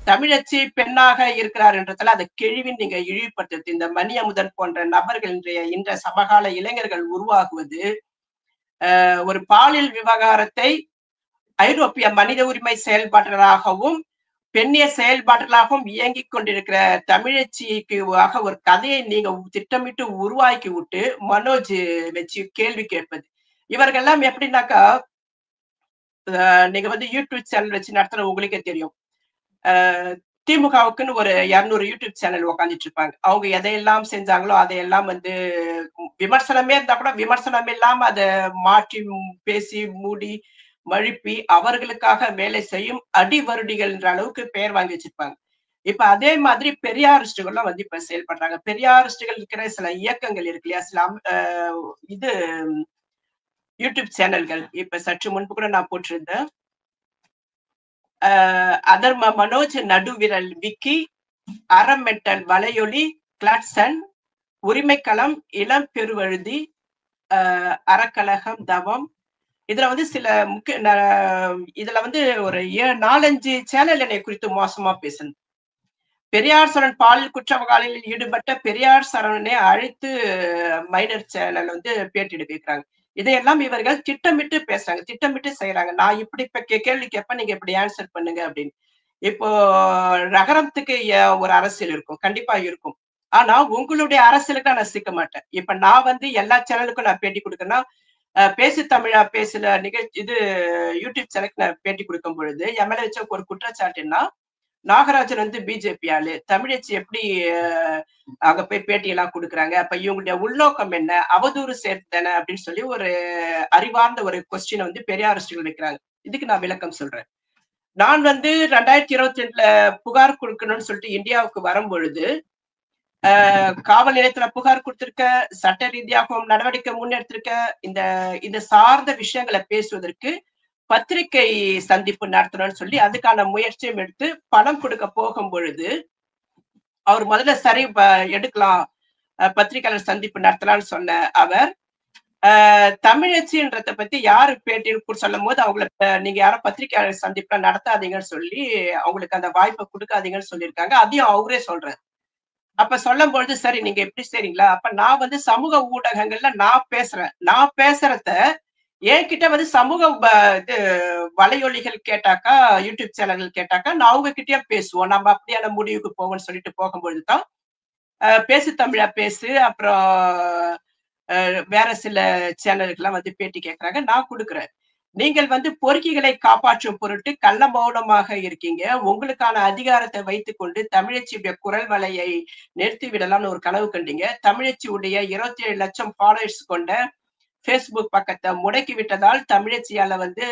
தமிழச்சி பெண்ணாக இருக்கிறார் என்றதால அதை கேள்வின்னு நீங்க இழிவுபடுத்துறது. இந்த மணியமுதன் போன்ற நபர்கள் இன்ற சமகால இளைஞர்கள் உருவாகுவது ஒரு பாலியல் விவகாரத்தை ஐரோப்பிய மனித உரிமை செயல்பாடுகளாகவும் பெண்ணிய செயல்பாடுகளாகவும் இயங்கிக் கொண்டிருக்கிற தமிழச்சிக்கு ஒரு கதையை நீங்க திட்டமிட்டு உருவாக்கி விட்டு மனோஜ் வச்சு கேள்வி கேட்பது. இவர்கள்லாம் எப்படின்னாக்கா நீங்க வந்து யூடியூப் சேனல் வச்சு நடத்துற உங்களுக்கே தெரியும். திமுகவுக்குன்னு ஒரு 200 யூடியூப் சேனல் உட்காந்துட்டு இருப்பாங்க. அவங்க எதையெல்லாம் செஞ்சாங்களோ அதையெல்லாம் வந்து விமர்சனமே இருந்தா கூட விமர்சனம் இல்லாம அதை மாற்றி பேசி மூடி மழுப்பி அவர்களுக்காக வேலை செய்யும் அடிவருடிகள் என்ற அளவுக்கு பெயர் வாங்கி வச்சிருப்பாங்க. இப்ப அதே மாதிரி பெரியாரிஸ்டுகள்லாம் வந்து இப்ப செயல்படுறாங்க. பெரியாரிஸ்டுகள் இருக்கிற சில இயக்கங்கள் இருக்கு இல்லையா? சில இது யூடியூப் சேனல்கள் இப்ப சற்று முன்பு கூட நான் போட்டிருந்தேன். அதர்ம மனோஜ், நடுவிரல் விக்கி, அறமெட்டல் வலையொலி, கிளாட்சன், உரிமைக்களம், இளம் பெருவழுதி, அறக்கழகம், தவம். இதுல வந்து சில முக்கிய இதுல வந்து ஒரு 4-5 சேனல் என்னை குறித்து மோசமா பேசணும். பெரியார் சரண் பாலியல் குற்றவாளிகளில் ஈடுபட்ட பெரியார் சரவணனை அழைத்து மைனர் சேனல் வந்து பேட்டி எடுக்க வைக்கிறாங்க. இதையெல்லாம் இவர்கள் திட்டமிட்டு பேசுறாங்க, திட்டமிட்டு செய்யறாங்க. நான் இப்படி கேள்வி கேட்பேன், நீங்க இப்படி ஆன்சர் பண்ணுங்க அப்படின்னு. இப்போ நகரத்துக்கு ஒரு அரசியல் இருக்கும், கண்டிப்பா இருக்கும். ஆனா உங்களுடைய அரசியலுக்கு நான் சிக்க மாட்டேன். இப்ப நான் வந்து எல்லா சேனலுக்கும் நான் பேட்டி கொடுக்கறேன்னா பேசு தமிழா பேசுல நிகழ்ச்சி இது யூடியூப் சேனலுக்கு நான் பேட்டி கொடுக்கும் பொழுது என் மேல வச்ச ஒரு குற்றச்சாட்டுன்னா நாகராஜன் வந்து பிஜேபி ஆளு, தமிழச்சி எப்படி அங்க போய் பேட்டி எல்லாம் கொடுக்குறாங்க, அப்ப இவங்களுடைய உள்நோக்கம் என்ன, அவதூறு சேர்த்தன அப்படின்னு சொல்லி ஒரு அறிவார்ந்த ஒரு கொஸ்டினை வந்து பெரியாரிஸ்டுகள் வைக்கிறாங்க. இதுக்கு நான் விளக்கம் சொல்றேன். நான் வந்து 2022 புகார் கொடுக்கணும்னு சொல்லிட்டு இந்தியாவுக்கு வரும் பொழுது காவல் நிலையத்துல புகார் கொடுத்திருக்க, சட்ட ரீதியாகவும் நடவடிக்கை முன்னெடுத்திருக்க, இந்த இந்த சார்ந்த விஷயங்களை பேசுவதற்கு பத்திரிகை சந்திப்பு நடத்தணும்னு சொல்லி அதுக்கான முயற்சியும் எடுத்து பணம் கொடுக்க போகும் பொழுது அவர் முதல்ல சரி எடுக்கலாம், பத்திரிகையாளர் சந்திப்பு நடத்தலாம்னு சொன்ன அவர் தமிழச்சின்றத பத்தி யாரு பேட்டி சொல்லும் போது அவங்களை நீங்க யாரும் பத்திரிகையாளர் சந்திப்புலாம் நடத்தாதீங்கன்னு சொல்லி அவங்களுக்கு அந்த வாய்ப்பை கொடுக்காதீங்கன்னு சொல்லியிருக்காங்க. அதையும் அவரே சொல்றாரு. அப்ப சொல்லும் பொழுது சரி நீங்க எப்படி செய்றீங்களா? அப்ப நான் வந்து சமூக ஊடகங்கள்ல நான் பேசுறத என்கிட்ட வந்து சமூக இது வலையொலிகள் கேட்டாக்கா, யூடியூப் சேனல்கள் கேட்டாக்கா நான் அவங்க கிட்டயும் பேசுவோம், நம்ம அப்படியான முடிவுக்கு போவோம்னு சொல்லிட்டு போகும்பொழுதுதான் பேசு தமிழா பேசு, அப்புறம் வேற சில சேனலுக்கெல்லாம் வந்து பேட்டி கேட்கறாங்க, நான் கொடுக்குறேன். நீங்கள் வந்து பொறுக்கிகளை காப்பாற்றும் பொருட்டு கள்ள மௌனமாக இருக்கீங்க. உங்களுக்கான அதிகாரத்தை வைத்துக் கொண்டு தமிழச்சியுடைய குரல் வலையை நிறுத்தி விடலாம்னு ஒரு கனவு கண்டீங்க. தமிழச்சியுடைய 27 லட்சம் ஃபாலோவர்ஸ் கொண்ட Facebook பக்கத்தை முடக்கி விட்டதால் தமிழச்சியால வந்து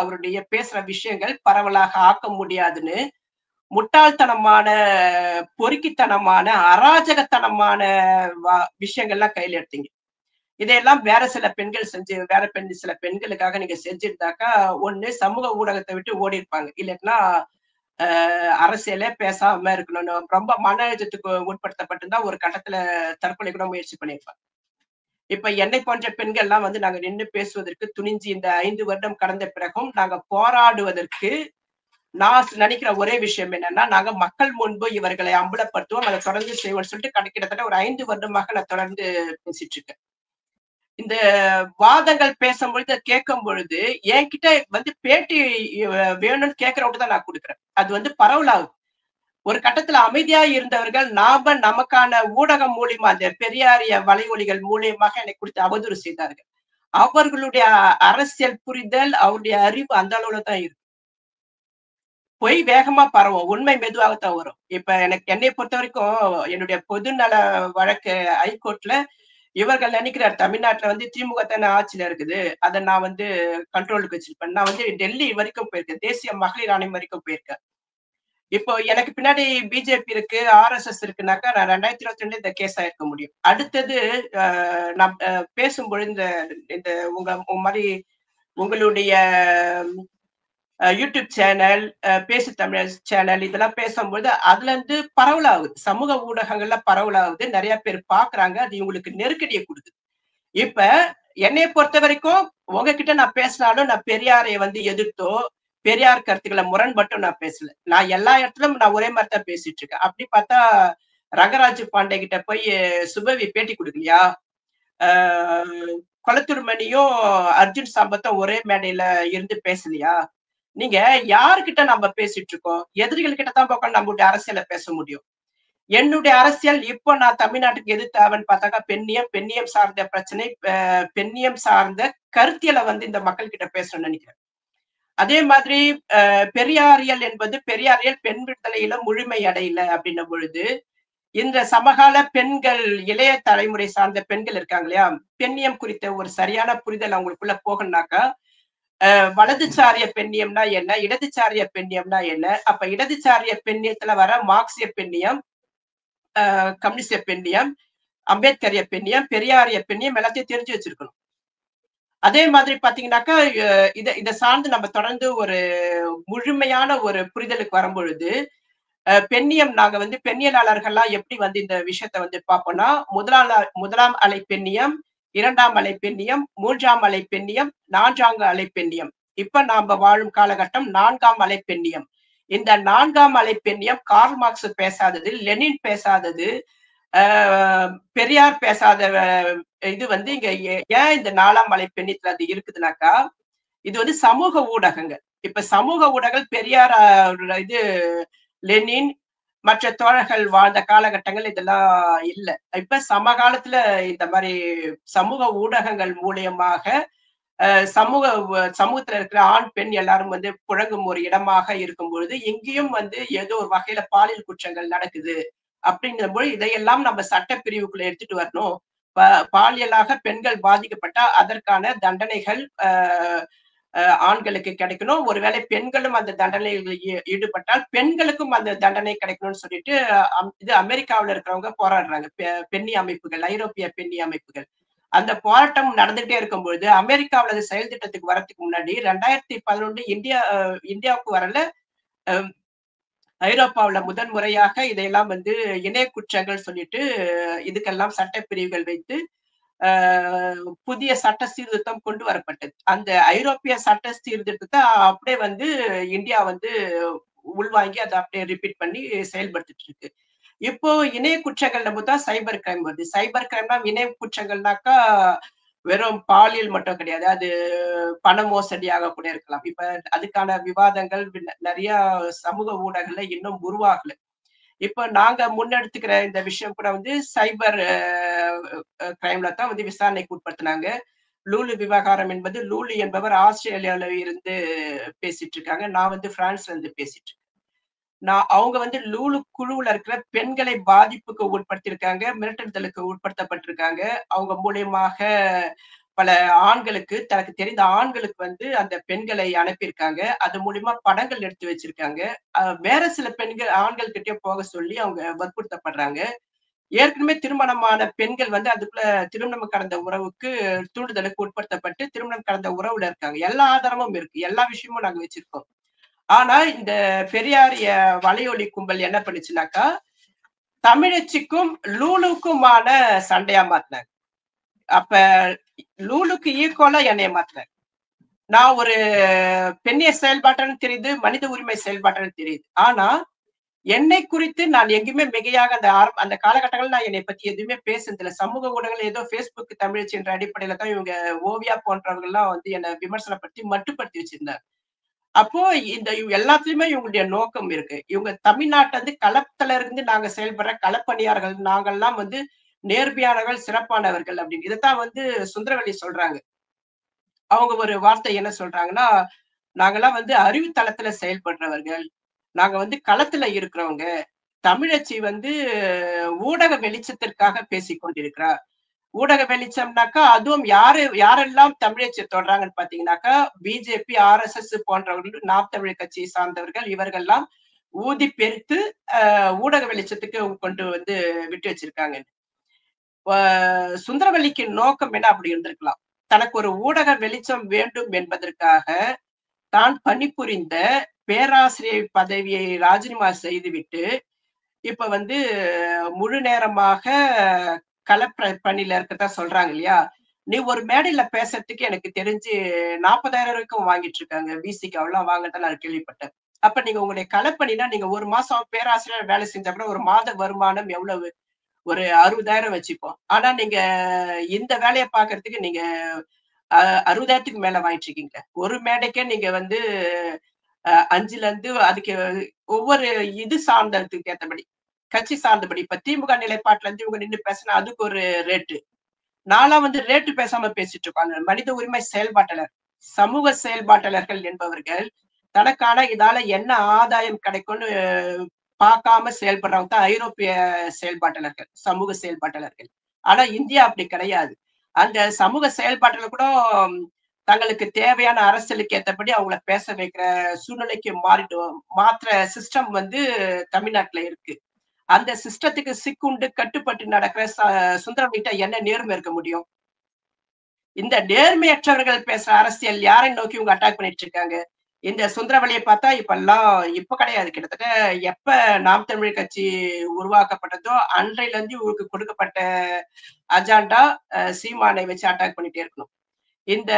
அவருடைய பேசுற விஷயங்கள் பரவலாக ஆக்க முடியாதுன்னு முட்டாள்தனமான, பொறுக்கித்தனமான, அராஜகத்தனமான விஷயங்கள்லாம் கையில எடுத்தீங்க. இதையெல்லாம் வேற சில பெண்கள் சில பெண்களுக்காக நீங்க செஞ்சிருந்தாக்கா ஒண்ணு சமூக ஊடகத்தை விட்டு ஓடி இருப்பாங்க, இல்லாட்டினா அரசியலே பேசாம இருக்கணும்னு ரொம்ப மன அழுத்தத்துக்கு உட்படுத்தப்பட்டிருந்தா ஒரு கட்டத்துல தற்கொலை கூட முயற்சி பண்ணியிருப்பாங்க. இப்ப என்னை போன்ற பெண்கள் எல்லாம் வந்து நாங்க நின்று பேசுவதற்கு துணிஞ்சு இந்த 5 வருடம் கடந்த பிறகும் நாங்க போராடுவதற்கு நான் நினைக்கிற ஒரே விஷயம் என்னன்னா, நாங்க மக்கள் முன்பு இவர்களை அம்பலப்படுத்துவோம், அதை தொடர்ந்து செய்வோம்னு சொல்லிட்டு கிட்டத்தட்ட ஒரு 5 வருடமாக நான் தொடர்ந்து பேசிட்டு இருக்கேன். இந்த வாதங்கள் பேசும்பொழுது கேட்கும் பொழுது என்கிட்ட வந்து பேட்டி வேணும்னு கேட்கறவங்க தான் நான் கொடுக்குறேன். அது வந்து பரவலாகும். ஒரு கட்டத்துல அமைதியா இருந்தவர்கள் நமக்கான ஊடகம் மூலியமா அந்த பெரியாரிய வலைவொலிகள் மூலியமாக என்னை குறித்து அவதூறு செய்தார்கள். அவர்களுடைய அரசியல் புரிதல், அவருடைய அறிவு அந்த அளவுல தான் இருக்கு. பொய் வேகமா பரவும், உண்மை மெதுவாகத்தான் வரும். இப்ப என்னை பொறுத்த வரைக்கும் என்னுடைய பொதுநல வழக்கு ஹைகோர்ட்ல இவர்கள் நினைக்கிறார் தமிழ்நாட்டுல வந்து திமுக தானே ஆட்சியில இருக்குது, அதை நான் வந்து கண்ட்ரோலுக்கு வச்சிருப்பேன். நான் வந்து டெல்லி வரைக்கும் போயிருக்கேன், தேசிய மகளிர் ஆணையம் வரைக்கும் போயிருக்கேன். இப்போ எனக்கு பின்னாடி பிஜேபி இருக்கு, RSS இருக்குனாக்கா நான் 2022 இந்த கேஸ் ஆயிருக்க முடியும். அடுத்தது நான் பேசும்பொழுது இந்த உங்க மாதிரி உங்களுடைய யூடியூப் சேனல், பேசு தமிழ் சேனல் இதெல்லாம் பேசும்போது அதுல இருந்து பரவலாகுது, சமூக ஊடகங்கள்ல பரவலாகுது, நிறைய பேர் பாக்குறாங்க, அது இவங்களுக்கு நெருக்கடியை கொடுக்குது. இப்ப என்னை பொறுத்த வரைக்கும் உங்ககிட்ட நான் பேசினாலும் நான் பெரியாரை வந்து எதிர்த்தோ பெரியார் கருத்துக்களை முரண்பட்டும் நான் பேசல. நான் எல்லா இடத்துலயும் நான் ஒரே மாதிரி தான் பேசிட்டு இருக்கேன். அப்படி பார்த்தா ரங்கராஜ் பாண்டே கிட்ட போய் சுபவி பேட்டி கொடுக்கலையா? கொளத்தூர் மணியும் அர்ஜுன் சாம்பத்தும் ஒரே மேடையில இருந்து பேசலையா? நீங்க யாருகிட்ட நம்ம பேசிட்டு இருக்கோம்? எதிரிகள் கிட்ட தான் உட்கார்ந்து நம்மளுடைய அரசியலை பேச முடியும். என்னுடைய அரசியல் இப்போ நான் தமிழ்நாட்டுக்கு எது தேவைன்னு பார்த்தாக்கா பெண்ணியம் சார்ந்த பிரச்சனை, பெண்ணியம் சார்ந்த கருத்தியலை வந்து இந்த மக்கள் கிட்ட பேசணும்னு நினைக்கிறேன். அதே மாதிரி பெரியாரியல் என்பது பெரியாரியல் பெண் விடுதலையில முழுமை அடையல அப்படின்னும் பொழுது, இந்த சமகால பெண்கள், இளைய தலைமுறை சார்ந்த பெண்கள் இருக்காங்க இல்லையா? பெண்ணியம் குறித்த ஒரு சரியான புரிதல் அவங்களுக்குள்ள போகணும்னாக்கா, வலதுசாரிய பெண்ணியம்னா என்ன? இடதுசாரிய பெண்ணியம்னா என்ன? அப்ப இடதுசாரிய பெண்ணியத்துல வர மார்க்சிய பெண்ணியம், கம்யூனிஸ்ட பெண்ணியம், அம்பேத்கரிய பெண்ணியம், பெரியாரிய பெண்ணியம் எல்லாத்தையும் தெரிஞ்சு வச்சிருக்கணும். அதே மாதிரி பாத்தீங்கன்னாக்கா, இத சார்ந்து நம்ம தொடர்ந்து ஒரு முழுமையான ஒரு புரிதலுக்கு வரும்பொழுது, பெண்ணியம் நாங்க வந்து பெண்ணியலாளர்கள்லாம் எப்படி வந்து இந்த விஷயத்த வந்து பார்ப்போம்னா, முதலாம் அலை பெண்ணியம், 2ஆம் அலை பெண்ணியம், 3ஆம் அலை பெண்ணியம், 4ஆம் அலை பெண்ணியம். இப்ப நாம வாழும் காலகட்டம் 4ஆம் அலை பெண்ணியம். இந்த 4ஆம் அலை பெண்ணியம் கார்ல் மார்க்ஸ் பேசாதது, லெனின் பேசாதது, பெரியார் பேசாத இது வந்து இங்க ஏன் இந்த 4ஆம் அலை பெண்ணியத்துல அது இருக்குதுனாக்கா, இது வந்து சமூக ஊடகங்கள். இப்ப சமூக ஊடகங்கள் பெரியார் இது லெனின் மற்ற தோழர்கள் வாழ்ந்த காலகட்டங்கள் இதெல்லாம் இல்ல. இப்ப சமகாலத்துல இந்த மாதிரி சமூக ஊடகங்கள் மூலியமாக சமூகத்துல இருக்கிற ஆண், பெண் எல்லாரும் வந்து புழங்கும் ஒரு இடமாக இருக்கும் பொழுது, இங்கேயும் வந்து ஏதோ ஒரு வகையில பாலியல் குற்றங்கள் நடக்குது. அப்படிங்கும்போது இதையெல்லாம் நம்ம சட்டப்பிரிவுக்குள்ள எடுத்துட்டு வரணும். பாலியலாக பெண்கள் பாதிக்கப்பட்டா அதற்கான தண்டனைகள் ஆண்களுக்கு கிடைக்கணும். ஒருவேளை பெண்களும் அந்த தண்டனைகளில் ஈடுபட்டால் பெண்களுக்கும் அந்த தண்டனை கிடைக்கணும்னு சொல்லிட்டு இது அமெரிக்காவுல இருக்கிறவங்க போராடுறாங்க. பெண்ணி அமைப்புகள், ஐரோப்பிய பெண்ணி அமைப்புகள். அந்த போராட்டம் நடந்துகிட்டே இருக்கும்பொழுது அமெரிக்காவுல அது செயல் திட்டத்துக்கு வரதுக்கு முன்னாடி 2011 இந்தியாவுக்கு வரல. ஐரோப்பாவுல முதன் முறையாக இதையெல்லாம் வந்து இணைய குற்றங்கள் சொல்லிட்டு இதுக்கெல்லாம் சட்டப்பிரிவுகள் வைத்து புதிய சட்ட சீர்திருத்தம் கொண்டு வரப்பட்டது. அந்த ஐரோப்பிய சட்ட சீர்திருத்தத்தை அப்படியே வந்து இந்தியா வந்து உள்வாங்கி அதை அப்படியே ரிப்பீட் பண்ணி செயல்படுத்திட்டு இருக்கு. இப்போ இணைய குற்றங்கள் நம்ம தான் சைபர் கிரைம் வருது. சைபர் கிரைம்னா இணைய குற்றங்கள்னாக்கா வெறும் பாலியல் மட்டும் கிடையாது. அது பண மோசடியாக கூட இருக்கலாம். இப்ப அதுக்கான விவாதங்கள் நிறைய சமூக ஊடகங்கள்ல இன்னும் உருவாகல. இப்ப நாங்க முன்னெடுத்துக்கிற இந்த விஷயம் கூட வந்து சைபர் கிரைம்ல தான் வந்து விசாரணைக்கு உட்படுத்தினாங்க. லூலு விவகாரம் என்பது லூலு என்பவர் ஆஸ்திரேலியால இருந்து பேசிட்டு இருக்காங்க. நான் வந்து பிரான்ஸ்ல இருந்து பேசிட்டு இருக்கேன். அவங்க வந்து லூலு குழுவுல இருக்கிற பெண்களை பாதிப்புக்கு உட்படுத்தியிருக்காங்க, மிரட்டல்களுக்கு உட்படுத்தப்பட்டிருக்காங்க. அவங்க மூலியமாக பல ஆண்களுக்கு, தனக்கு தெரிந்த ஆண்களுக்கு வந்து அந்த பெண்களை அனுப்பியிருக்காங்க. அது மூலியமா படங்கள் எடுத்து வச்சிருக்காங்க. வேற சில பெண்கள் ஆண்கள் கிட்டயே போக சொல்லி அவங்க வற்புறுத்தப்படுறாங்க. ஏற்கனவே திருமணமான பெண்கள் வந்து அதுக்குள்ள திருமணம் கடந்த உறவுக்கு தூண்டுதலுக்கு உட்படுத்தப்பட்டு திருமணம் கடந்த உறவுல இருக்காங்க. எல்லா ஆதாரமும் இருக்கு. எல்லா விஷயமும் நாங்க வச்சிருக்கோம். ஆனா இந்த பெரியாரிய வலையொலி கும்பல் என்ன பண்ணுச்சுனாக்கா, தமிழச்சிக்கும் லூலுக்குமான சண்டையா மாத்துனாங்க. அப்ப லூலுக்கு ஈக்குவலா என்னைய மாத்துனாங்க. நான் ஒரு பெண்ணிய செயல்பாட்டன்னு தெரியுது, மனித உரிமை செயல்பாட்டன்னு தெரியுது. ஆனா என்னை குறித்து நான் எங்கேயுமே மிகையாக அந்த காலகட்டங்கள்ல நான் என்னை பத்தி எதுவுமே பேசுனதில்ல. சமூக ஊடகங்கள் ஏதோ Facebook தமிழச்சி என்ற அடிப்படையில தான் இவங்க ஓவியா போன்றவர்கள் எல்லாம் வந்து என்ன விமர்சனப்படுத்தி மட்டுப்படுத்தி வச்சிருந்தாங்க. அப்போ இவங்க எல்லாத்துலயுமே இவங்களுடைய நோக்கம் இருக்கு. இவங்க தமிழ்நாட்டுல இருந்து களத்துல இருந்து நாங்க செயல்படுற களப்பணியாளர்கள் நாங்கெல்லாம் வந்து நேர்மையானவர்கள், சிறப்பானவர்கள் அப்படின்னு. இதைத்தான் வந்து சுந்தரவல்லி சொல்றாங்க. அவங்க ஒரு வார்த்தை என்ன சொல்றாங்கன்னா, நாங்கெல்லாம் வந்து அறிவுத்தளத்துல செயல்படுறவர்கள். நாங்க வந்து களத்துல இருக்கிறவங்க. தமிழச்சி வந்து ஊடக வெளிச்சத்திற்காக பேசிக் கொண்டிருக்கிறார். ஊடக வெளிச்சம்னாக்கா, அதுவும் யாரெல்லாம் தமிழச்சி தொடுறாங்கன்னு பார்த்தீங்கன்னாக்கா, பிஜேபி, ஆர்எஸ்எஸ் போன்றவர்கள், நாம் தமிழர் கட்சியை சார்ந்தவர்கள் இவர்கள்லாம் ஊதி பெருத்து ஊடக வெளிச்சத்துக்கு கொண்டு வந்து விட்டு வச்சிருக்காங்க. சுந்தரவல்லிக்கு நோக்கம் என்ன அப்படி இருந்திருக்கலாம். தனக்கு ஒரு ஊடக வெளிச்சம் வேண்டும் என்பதற்காக தான் பணிபுரிந்த பேராசிரியர் பதவியை ராஜினாமா செய்துவிட்டு இப்ப வந்து முழு நேரமாக பணியில இருக்கதா சொல்றாங்க இல்லையா? நீ ஒரு மேடையில பேசுறதுக்கு எனக்கு தெரிஞ்சு 40,000 வரைக்கும் வாங்கிட்டு இருக்காங்க. விசிக்கு அவ்வளவு வாங்குறதா நான் கேள்விப்பட்டேன். அப்ப நீங்க உங்களுடைய கலப்பணினா நீங்க 1 மாசம் பேராசிரியர் வேலை செஞ்சா கூட ஒரு மாத வருமானம் எவ்வளவு? ஒரு 60,000 வச்சுப்போம். ஆனா நீங்க இந்த வேலைய பார்க்கறதுக்கு நீங்க அ 60,000க்கு மேல வாங்கிட்டு இருக்கீங்க. ஒரு மேடைக்கே நீங்க வந்து 5ல இருந்து அதுக்கு ஒவ்வொரு இது சார்ந்ததுக்கு ஏத்தபடி, கட்சி சார்ந்தபடி. இப்ப திமுக நிலைப்பாட்டுல இருந்து இவங்க நின்னு பேசினா அதுக்கு ஒரு ரேட்டு. நான்லாம் வந்து ரேட்டு பேசாம பேசிட்டு இருப்பாங்க. மனித உரிமை செயல்பாட்டாளர், சமூக செயல்பாட்டாளர்கள் என்பவர்கள் தனக்கான இதால என்ன ஆதாயம் கிடைக்கும்னு பார்க்காம செயல்படுறவங்க தான் ஐரோப்பிய செயல்பாட்டாளர்கள், சமூக செயல்பாட்டாளர்கள். ஆனா இந்தியா அப்படி கிடையாது. அந்த சமூக செயல்பாட்டுல கூட தங்களுக்கு தேவையான அரசியலுக்கு ஏத்தபடி அவங்கள பேச வைக்கிற சூழ்நிலைக்கு மாத்துற சிஸ்டம் வந்து தமிழ்நாட்டுல இருக்கு. அந்த சிஸ்டத்துக்கு சிக்குண்டு கட்டுப்பட்டு நடக்கிற சுந்தரம்கிட்ட என்ன நேர்மை இருக்க முடியும்? இந்த நேர்மையற்றவர்கள் பேசுற அரசியல் யாரை நோக்கி இவங்க அட்டாக் பண்ணிட்டு இருக்காங்க? இந்த சுந்தரவலிய பார்த்தா இப்பல்லாம் இப்ப கிடையாது. கிட்டத்தட்ட எப்ப நாம் தமிழர் கட்சி உருவாக்கப்பட்டதோ, அன்றையில இருந்து இவருக்கு கொடுக்கப்பட்ட அஜெண்டா சீமானை வச்சு அட்டாக் பண்ணிட்டே இருக்கணும். இந்த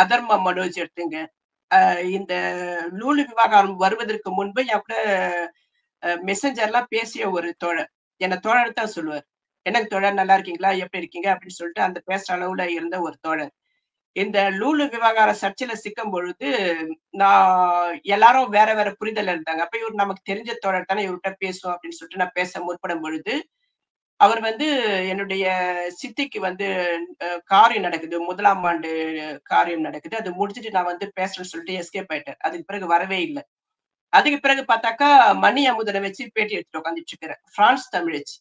அதர்ம மனோஜ் எடுத்துங்க. இந்த லூலு விவகாரம் வருவதற்கு முன்பு என் கூட மெசஞ்சர்லாம் பேசிய ஒரு தோழர். என்ன தோழர் தான் சொல்லுவார். "என்னங்க தோழர் நல்லா இருக்கீங்களா? எப்படி இருக்கீங்க?" அப்படின்னு சொல்லிட்டு அந்த பேசுற அளவுல இருந்த ஒரு தோழர். இந்த லூலு விவகார சர்ச்சையில சிக்கும் பொழுது, நான் எல்லாரும் வேற வேற புரிதல்ல இருந்தாங்க. அப்ப இவரு நமக்கு தெரிஞ்ச தோழர் தானே இவர்ட்ட பேசுவோம் அப்படின்னு சொல்லிட்டு நான் பேச முற்படும் பொழுது, அவர் வந்து என்னுடைய சித்திக்கு வந்து காரியம் நடக்குது. 1ஆம் ஆண்டு காரியம் நடக்குது. அது முடிச்சுட்டு நான் வந்து பேசுறேன்னு சொல்லிட்டு எஸ்கேப் ஆயிட்டார். அதுக்கு பிறகு வரவே இல்ல. அதுக்கு பிறகு பார்த்தாக்கா, மணி அமுதன வச்சு பேட்டி எடுத்துட்டு உட்கார்ந்துட்டு இருக்கிறேன். பிரான்ஸ் தமிழச்சி.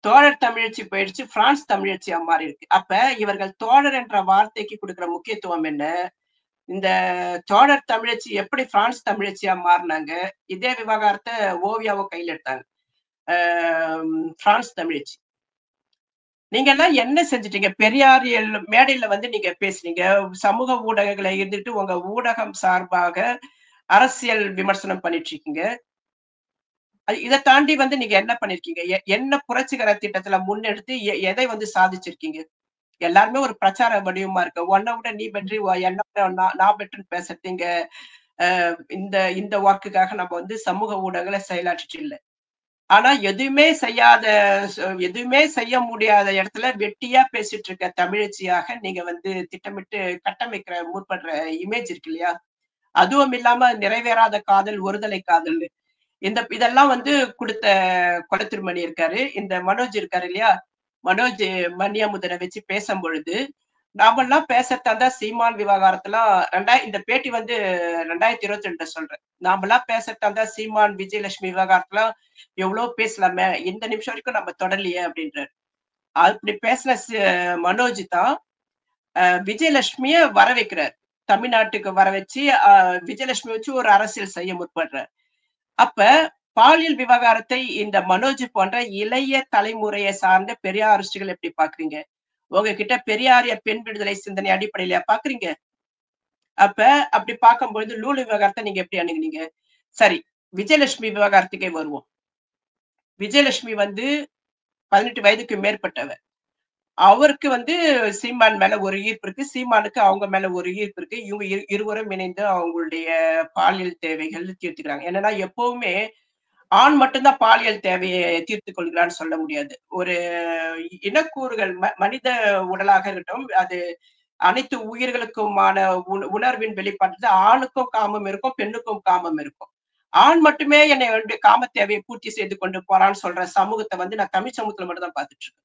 தோழர் தமிழச்சி போயிடுச்சு. பிரான்ஸ் தமிழச்சியா மாறி இருக்கு. அப்ப இவர்கள் தோழர் என்ற வார்த்தைக்கு குடுக்கிற முக்கியத்துவம் என்ன? இந்த தோழர் தமிழச்சி எப்படி பிரான்ஸ் தமிழச்சியா மாறுனாங்க? இதே விவகாரத்த ஓவியாவும் கையில எடுத்தாங்க. ஆ பிரான்ஸ் தமிழச்சி. நீங்கலாம் என்ன செஞ்சுட்டீங்க? பெரியாரியல் மேடையில வந்து நீங்க பேசுனீங்க. சமூக ஊடகங்கள்ல இருந்துட்டு உங்க ஊடகம் சார்பாக அரசியல் விமர்சனம் பண்ணிட்டு இருக்கீங்க. இத தாண்டி வந்து நீங்க என்ன பண்ணியிருக்கீங்க? என்ன புரட்சிகர திட்டத்துல முன்னெடுத்து எதை வந்து சாதிச்சிருக்கீங்க? எல்லாருமே ஒரு பிரச்சார வடிவமா இருக்கு. உன்ன விட நீ பெட்ரு, என்ன விட நான் பெட்டர்ன்னு பேசுறது இங்க இந்த இந்த வாக்குக்காக நம்ம வந்து சமூக ஊடகங்கள செயலாற்றிட்டு இல்ல. ஆனா எதுவுமே செய்ய முடியாத இடத்துல வெட்டியா பேசிட்டு இருக்க தமிழச்சியாக நீங்க வந்து திட்டமிட்டு கட்டமைக்கிற முற்படுற இமேஜ் இருக்கு இல்லையா? அதுவும் இல்லாம நிறைவேறாத காதல், ஒருதலை காதல். இதெல்லாம் வந்து குடுத்த கொளத்திருமணி இருக்காரு. இந்த மனோஜ் இருக்காரு இல்லையா? மனோஜ் மணியமுதன வச்சு பேசும்பொழுது, நாமெல்லாம் பேசறதா இருந்தா சீமான் விவகாரத்தலாம் இந்த பேட்டி வந்து 2022 சொல்றேன். நாமெல்லாம் பேசறதா இருந்தா சீமான், விஜயலட்சுமி விவகாரத்தலாம் எவ்வளோ பேசலாமே! இந்த நிமிஷம் வரைக்கும் நம்ம தொடரலையே அப்டின்றாரு. அப்படி பேசின மனோஜ் தான் விஜயலட்சுமிய வர வைக்கிறார். தமிழ்நாட்டுக்கு வர வச்சு, விஜயலட்சுமி வச்சு ஒரு அரசியல் செய்ய முற்படுறார். அப்ப பாலியல் விவகாரத்தை இந்த மனோஜ் போன்ற இளைய தலைமுறையை சார்ந்த பெரியாரிஸ்டுகள் எப்படி பார்க்குறீங்க? உங்ககிட்ட பெரியாரிய பெண் விடுதலை சிந்தனை அடிப்படையிலயா பார்க்குறீங்க? அப்ப அப்படி பார்க்கும்பொழுது லூலு விவகாரத்த நீங்க எப்படி அணுகுனீங்க? சரி, விஜயலட்சுமி விவகாரத்துக்கே வருவோம். விஜயலட்சுமி வந்து 18 வயதுக்கு மேற்பட்டவ. அவருக்கு வந்து சீமான் மேல ஒரு ஈர்ப்பு இருக்கு. சீமானுக்கு அவங்க மேல ஒரு ஈர்ப்பு இருக்கு. இவங்க இருவரும் இணைந்து அவங்களுடைய பாலியல் தேவைகள் தீர்த்துக்கிறாங்க. என்னன்னா எப்பவுமே ஆண் மட்டும் தான் பாலியல் தேவையை தீர்த்துக் கொள்கிறான்னு சொல்ல முடியாது. ஒரு இனக்கூறுகள் மனித உடலாக இருக்கட்டும், அது அனைத்து உயிர்களுக்குமான உணர்வின் வெளிப்பாட்டுல ஆணுக்கும் காமம் இருக்கும், பெண்ணுக்கும் காமம் இருக்கும். ஆண் மட்டுமே என்னுடைய காம தேவையை பூர்த்தி செய்து கொண்டு போறான்னு சொல்ற சமூகத்தை வந்து நான் தமிழ் சமூகத்துல மட்டும் தான் பார்த்துட்டு இருக்கேன்.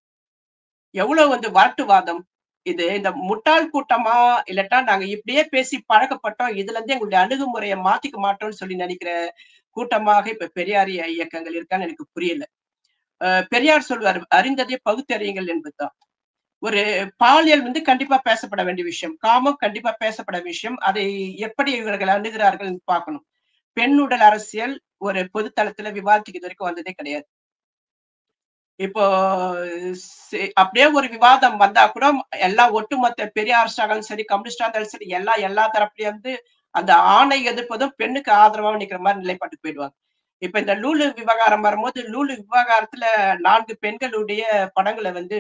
எவ்வளவு வந்து வரட்டுவாதம் இது. இந்த முட்டாள் கூட்டமா இல்லட்டா நாங்க இப்படியே பேசி பழக்கப்பட்டோம். இதுல இருந்து எங்களுடைய அணுகுமுறையை மாத்திக்க மாட்டோம்னு சொல்லி நினைக்கிற கூட்டமாக இப்ப பெரியாரிய இயக்கங்கள் இருக்கான்னு எனக்கு புரியல. பெரியார் சொல்வார், அறிந்ததை பகுத்தறியுங்கள் என்பதுதான். ஒரு பாலியல் வந்து கண்டிப்பா பேசப்பட வேண்டிய விஷயம். காமம் கண்டிப்பா பேசப்பட விஷயம். அதை எப்படி இவர்கள் அணுகிறார்கள் பார்க்கணும். பெண் உடல் அரசியல் ஒரு பொது தளத்துல விவாதத்துக்கு இது வரைக்கும் வந்ததே கிடையாது. இப்போ அப்படியே ஒரு விவாதம் வந்தா கூட எல்லா ஒட்டுமொத்த பெரியாரிஸ்டாலும் சரி, கம்யூனிஸ்டா இருந்தாலும் சரி, எல்லா தரப்புலயும் வந்து அந்த ஆணை எதிர்ப்பதும் பெண்ணுக்கு ஆதரவா நிக்கிற மாதிரி நிலைப்பாட்டுக்கு போயிடுவாங்க. இப்ப இந்த லூலு விவகாரம் வரும்போது, லூலு விவகாரத்துல 4 பெண்களுடைய படங்கள வந்து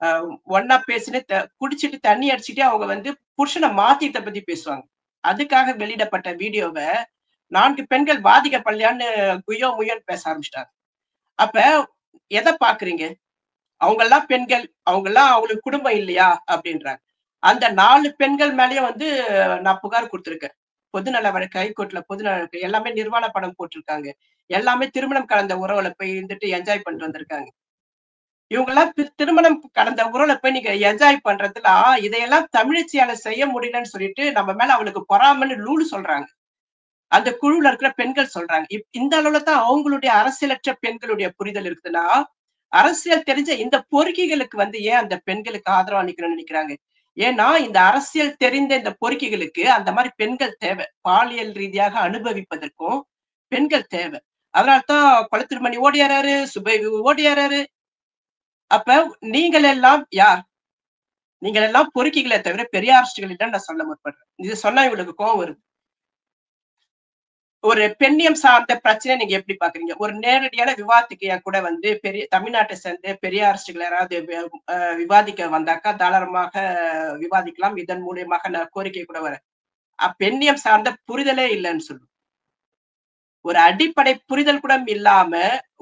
அ ஒண்ணா பேசின்னு குடிச்சிட்டு தண்ணி அடிச்சுட்டு அவங்க வந்து புருஷன மாத்திட்ட பத்தி பேசுவாங்க. அதுக்காக வெளியிடப்பட்ட வீடியோவ 4 பெண்கள் பாதிக்கப்படலையான்னு குய்யோ முய்யோன்னு பேச ஆரம்பிச்சுட்டாங்க. அப்ப எத பார்க்குறீங்க? அவங்கலாம் பெண்கள், அவங்கலாம் அவங்களுக்கு குடும்பம் இல்லையா? அப்படின்றாங்க. அந்த 4 பெண்கள் மேலயும் வந்து நான் புகார் குடுத்துருக்கேன். பொதுநல வழக்கு ஹைகோர்ட்ல பொதுநல வழக்கு எல்லாமே நிர்வாண படம் போட்டிருக்காங்க. எல்லாமே திருமணம் கலந்த உறவுல போய் இருந்துட்டு என்ஜாய் பண்ணிட்டு வந்திருக்காங்க. இவங்கலாம் திருமணம் கடந்த உறவுல போய் நீங்க என்ஜாய் பண்றதுல, இதையெல்லாம் தமிழச்சியால செய்ய முடியலன்னு சொல்லிட்டு நம்ம மேல அவளுக்கு பொறாமைன்னு லூலு சொல்றாங்க. அந்த குழுவுல இருக்கிற பெண்கள் சொல்றாங்க. இந்த அளவுல தான் அவங்களுடைய அரசியலற்ற பெண்களுடைய புரிதல் இருக்குதுன்னா, அரசியல் தெரிஞ்ச இந்த பொறுக்கிகளுக்கு வந்து ஏன் அந்த பெண்களுக்கு ஆதரவா நிக்கணும்னு நினைக்கிறாங்க? ஏன்னா, இந்த அரசியல் தெரிந்த இந்த பொறுக்கிகளுக்கு அந்த மாரி பெண்கள் தேவை. பாலியல் ரீதியாக அனுபவிப்பதற்கும் பெண்கள் தேவை. அதனால தான் கொளத்திருமணி ஓடியாராரு, சுபைவு ஓடியாராரு. அப்ப நீங்கள் எல்லாம் யார்? நீங்கள் எல்லாம் பொறுக்கிகளே தவிர பெரியாரிஸ்டுகள் இல்லன்னு நான் சொல்ல முற்படுறேன். இது சொன்னா இவங்களுக்கு கோவம் வருது. ஒரு பெண்ணியம் சார்ந்த பிரச்சனைய நீங்க எப்படி பார்க்குறீங்க? ஒரு நேரடியான விவாதத்துக்கு என் கூட வந்து பெரிய தமிழ்நாட்ட சேர்ந்த பெரியாரிஸ்டுகள் யாராவது விவாதிக்க வந்தாக்கா தாராளமாக விவாதிக்கலாம். இதன் மூலியமாக நான் கோரிக்கை கூட வரேன். பெண்ணியம் சார்ந்த புரிதலே இல்லன்னு சொல்லுவேன். ஒரு அடிப்படை புரிதல் கூட இல்லாம,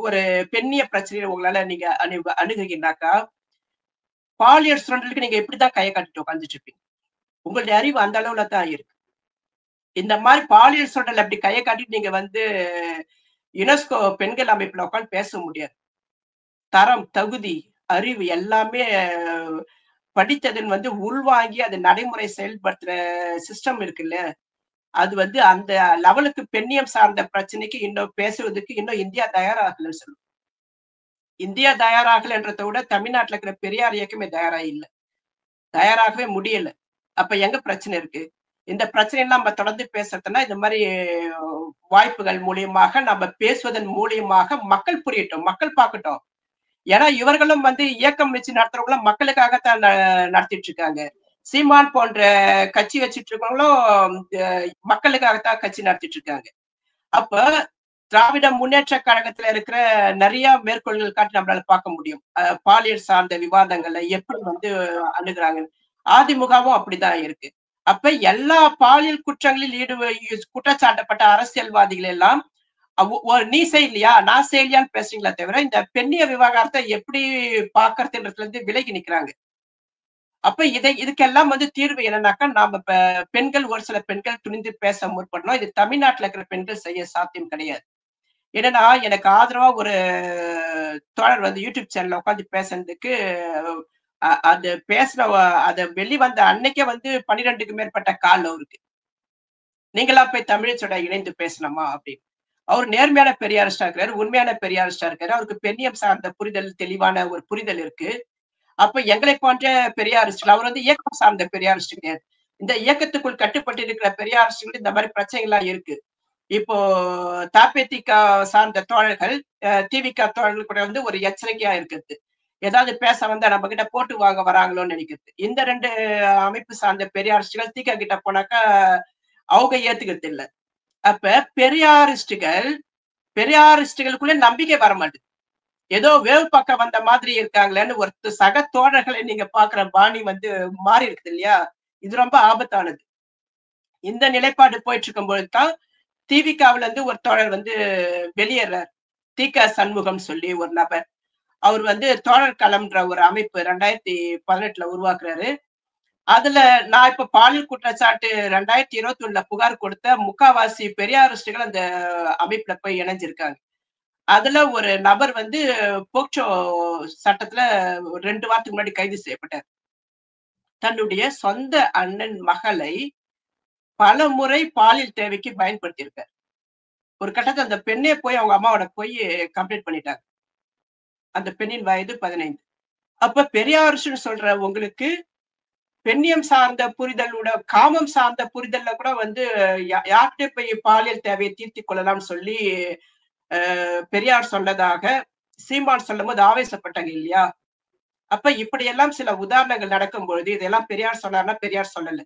ஒரு பெண்ணிய பிரச்சனைய உங்களால நீங்க அணுகுறீங்கனாக்கா, பாலியல் சுரண்டலுக்கு நீங்க எப்படித்தான் கைய காட்டிட்டு உட்கார்ந்துட்டு இருப்பீங்க? உங்களுடைய அறிவு அந்த அளவுல தான் இருக்கு. இந்த மாரி பாலியல் சுரண்டல் அப்படி கைய காட்டிட்டு நீங்க வந்து யுனெஸ்கோ பெண்கள் அமைப்புல உட்கார்ந்து பேச முடியாது. தரம், தகுதி, அறிவு எல்லாமே படித்ததன் வந்து உள்வாங்கி அத நடைமுறை செயல்படுத்துற சிஸ்டம் இருக்குல்ல, அது வந்து அந்த லெவலுக்கு பெண்ணியம் சார்ந்த பிரச்சனைக்கு இன்னும் பேசுவதற்கு இன்னும் இந்தியா தயாராகலன்னு சொல்லுவேன். இந்தியா தயாராகலன்றத விட தமிழ்நாட்டுல இருக்கிற பெரியார் இயக்கமே தயாரா இல்ல. தயாராகவே முடியல. அப்ப எங்க பிரச்சனை இருக்கு? இந்த பிரச்சனையெல்லாம் நம்ம தொடர்ந்து பேசுறதுன்னா, இந்த மாரி வாய்ப்புகள் மூலியமாக நம்ம பேசுவதன் மூலியமாக மக்கள் புரியட்டும், மக்கள் பார்க்கட்டும். ஏன்னா இவர்களும் வந்து இயக்கம் வச்சு நடத்துறவங்களும் மக்களுக்காகத்தான் நடத்திட்டு இருக்காங்க. சீமான் போன்ற கட்சி வச்சுட்டு இருக்கவங்களும் மக்களுக்காகத்தான் கட்சி நடத்திட்டு இருக்காங்க. அப்ப திராவிட முன்னேற்ற கழகத்துல இருக்கிற நிறைய மேற்கோள்கள் காட்டி நம்மளால பார்க்க முடியும். பாலியல் சார்ந்த விவாதங்கள்ல எப்படி வந்து அணுகுறாங்க. அதிமுகவும் அப்படிதான் இருக்கு. அப்ப எல்லா பாலியல் குற்றங்களில் குற்றச்சாட்டப்பட்ட அரசியல்வாதிகள் எல்லாம் நீ செய்யலையா? நான் செய்யலையான்னு பேசுறீங்களே தவிர, இந்த பெண்ணிய விவகாரத்த எப்படி பார்க்கறதுன்றதுல இருந்து விலகி நிக்கிறாங்க. அப்ப இதுக்கெல்லாம் வந்து தீர்வு என்னன்னாக்கா, நாம இப்ப பெண்கள் ஒரு சில பெண்கள் துணிந்து பேச முற்படணும். இது தமிழ்நாட்டுல இருக்கிற பெண்கள் செய்ய சாத்தியம் கிடையாது. என்னன்னா, எனக்கு ஆதரவா ஒரு தோழர் வந்து யூடியூப் சேனல்ல உட்கார்ந்து பேசுனதுக்கு, அது பேசின அத வெளிவந்த அன்னைக்கே வந்து 12க்கு மேற்பட்ட கால் அவருக்கு. நீங்களா போய் தமிழச்சோட இணைந்து பேசலாமா? அப்படின்னு. அவரு நேர்மையான பெரியாரிஸ்டா இருக்காரு. உண்மையான பெரியாரிஸ்டா இருக்காரு. அவருக்கு பெண்ணியம் சார்ந்த புரிதல், தெளிவான ஒரு புரிதல் இருக்கு. அப்ப எங்களை போன்ற பெரியாரிஸ்ட்கள் அவர் வந்து இயக்கம் சார்ந்த பெரியாரிஸ்ட் கிடையாது. இந்த இயக்கத்துக்குள் கட்டுப்பட்டு இருக்கிற பெரியாரிஸ்ட்கள் இந்த மாரி பிரச்சனைகள்லாம் இருக்கு. இப்போ தாப்பேத்திக சார்ந்த தோழர்கள், திவிக தோழர்கள் கூட வந்து ஒரு எச்சரிக்கையா இருக்கிறது. ஏதாவது பேச வந்தா நம்ம கிட்ட போட்டு வாங்க வராங்களோன்னு நினைக்கிறது. இந்த 2 அமைப்பு சார்ந்த பெரியாரிஸ்ட்கள் திக கிட்ட போனாக்கா, அவங்க ஏத்துக்கிறது இல்ல. அப்ப பெரியாரிஸ்டுகள் பெரியாரிஸ்டுகளுக்குள்ள நம்பிக்கை வரமாட்டுது. ஏதோ வேவு பக்கம் வந்த மாதிரி இருக்காங்களேன்னு சக தோழர்களை நீங்க பார்க்கிற பாணி வந்து மாறி இருக்குது இல்லையா? இது ரொம்ப ஆபத்தானது. இந்த நிலைப்பாடு போயிட்டு இருக்கும்பொழுது தான் திவிகவுல இருந்து ஒரு தோழர் வந்து வெளியேறார். தி.க. சண்முகம் சொல்லி ஒரு நபர். அவர் வந்து தோழர் களம்ன்ற ஒரு அமைப்பு 2018ல உருவாக்குறாரு. அதுல நான் இப்ப பாலியல் குற்றச்சாட்டு 2021ல புகார் கொடுத்த முக்காவாசி பெரியாரிஸ்டுகள் அந்த அமைப்புல போய் இணைஞ்சிருக்காங்க. அதுல ஒரு நபர் வந்து போக்சோ சட்டத்துல 2 வாரத்துக்கு முன்னாடி கைது செய்யப்பட்டார். தன்னுடைய சொந்த அண்ணன் மகளை பலமுறை பாலியல் தேவைக்கு பயன்படுத்தியிருக்கார். ஒரு கட்டத்துல அந்த பெண்ணே போய் அவங்க அம்மாவோட போய் கம்ப்ளைண்ட் பண்ணிட்டாங்க. அந்த பெண்ணின் வயது 15. அப்ப பெரியாரிஸ்ட்ன்னு சொல்ற உங்களுக்கு பெண்ணியம் சார்ந்த புரிதலோட காமம் சார்ந்த புரிதல்ல கூட வந்து யார்கிட்ட போய் பாலியல் தேவையை தீர்த்துக் கொள்ளலாம்னு சொல்லி பெரியார் சொன்னதாக சீமான் சொல்லும்போது ஆவேசப்பட்டாங்க இல்லையா? அப்ப இப்படியெல்லாம் சில உதாரணங்கள் நடக்கும் பொழுது இதெல்லாம் பெரியார் சொன்னார்னா பெரியார் சொல்லல.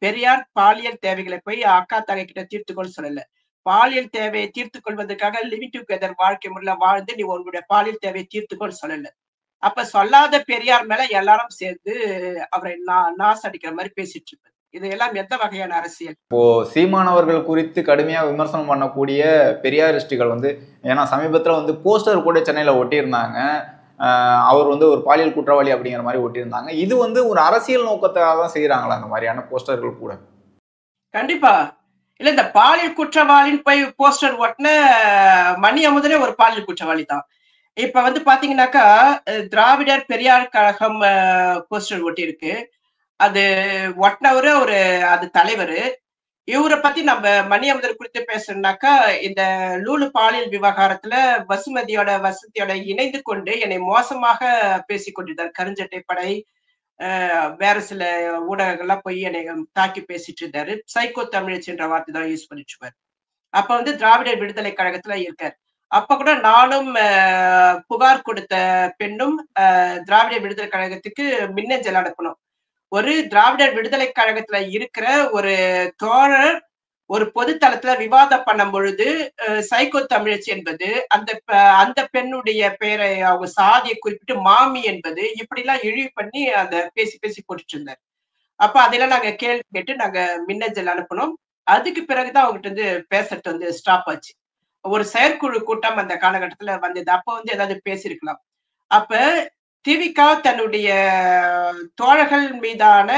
பெரியார் பாலியல் தேவைகளை போய் அக்கா தங்கை கிட்ட தீர்த்துக்கோன்னு சொல்லல. பாலியல் தேவையை தீர்த்துக் கொள்வதற்காக லிவிங் டுகெதர் வாழ்க்கை முறையில வாழ்ந்து நீ உன்னுடைய பாலியல் தேவையை தீர்த்துக்கோன்னு சொல்லல. அப்ப சொல்லாத பெரியார் மேல எல்லாரும் சேர்ந்து அவரை நாசடிக்கிற மாரி பேசிட்டு இருப்பாரு. இதையெல்லாம் எந்த வகையான அரசியல்? இப்போ சீமான் அவர்கள் குறித்து கடுமையா விமர்சனம் பண்ணக்கூடிய பெரியாரிஸ்டுகள் வந்து, ஏன்னா சமீபத்துல வந்து போஸ்டர் கூட சென்னையில ஒட்டியிருந்தாங்க. அவர் வந்து ஒரு பாலியல் குற்றவாளி அப்படிங்கிற மாதிரி ஒட்டியிருந்தாங்க. இது வந்து ஒரு அரசியல் நோக்கத்துக்காக தான் செய்யறாங்களா அந்த மாதிரியான போஸ்டர்கள் கூட? கண்டிப்பா. இல்ல இந்த பாலியல் குற்றவாளின்னு போய் போஸ்டர் ஒட்டுன மணி அமுதனே ஒரு பாலியல் குற்றவாளி தான். இப்ப வந்து பாத்தீங்கன்னாக்கா, திராவிடர் பெரியார் கழகம் போஸ்டர் ஒட்டியிருக்கு. அது ஒட்டுனவரு அது தலைவரு. இவர பத்தி நம்ம மணி அமுதர் குறித்து பேசணும்னாக்கா, இந்த லூலு பாலியல் விவகாரத்துல வசந்தியோட இணைந்து கொண்டு என்னை மோசமாக பேசிக் கொண்டிருந்தார். கருஞ்சட்டை படை, வேற சில ஊடகங்கள்லாம் போய் என்னை தாக்கி பேசிட்டு இருந்தாரு. சைக்கோ தமிழச்சி என்ற வார்த்தை தான் யூஸ் பண்ணிட்டு இருப்பாரு. அப்ப வந்து திராவிடர் விடுதலை கழகத்துல இருக்காரு. அப்ப கூட நானும் புகார் கொடுத்த பெண்ணும் திராவிடர் விடுதலை கழகத்துக்கு மின்னஞ்சல் அனுப்பணும். ஒரு திராவிடர் விடுதலை கழகத்துல இருக்கிற ஒரு தோழர் ஒரு பொது தளத்துல விவாதம் பண்ணும் பொழுது சைக்கோ தமிழச்சி என்பது அந்த பெண்ணுடைய பெயரை அவங்க சாதியை குறிப்பிட்டு மாமி என்பது இப்படிலாம் இழிவு பண்ணி அந்த பேசி பேசி போட்டுட்டு இருந்தார். அப்ப அதெல்லாம் நாங்க கேள்வி கேட்டு நாங்க மின்னஞ்சல் அனுப்பணும். அதுக்கு பிறகுதான் அவங்ககிட்ட இருந்து பேசுறது வந்து ஸ்டாப் ஆச்சு. ஒரு செயற்குழு கூட்டம் அந்த காலகட்டத்துல வந்தது. அப்ப வந்து ஏதாவது பேசியிருக்கலாம். அப்ப திவிக தன்னுடைய தோழர்கள் மீதான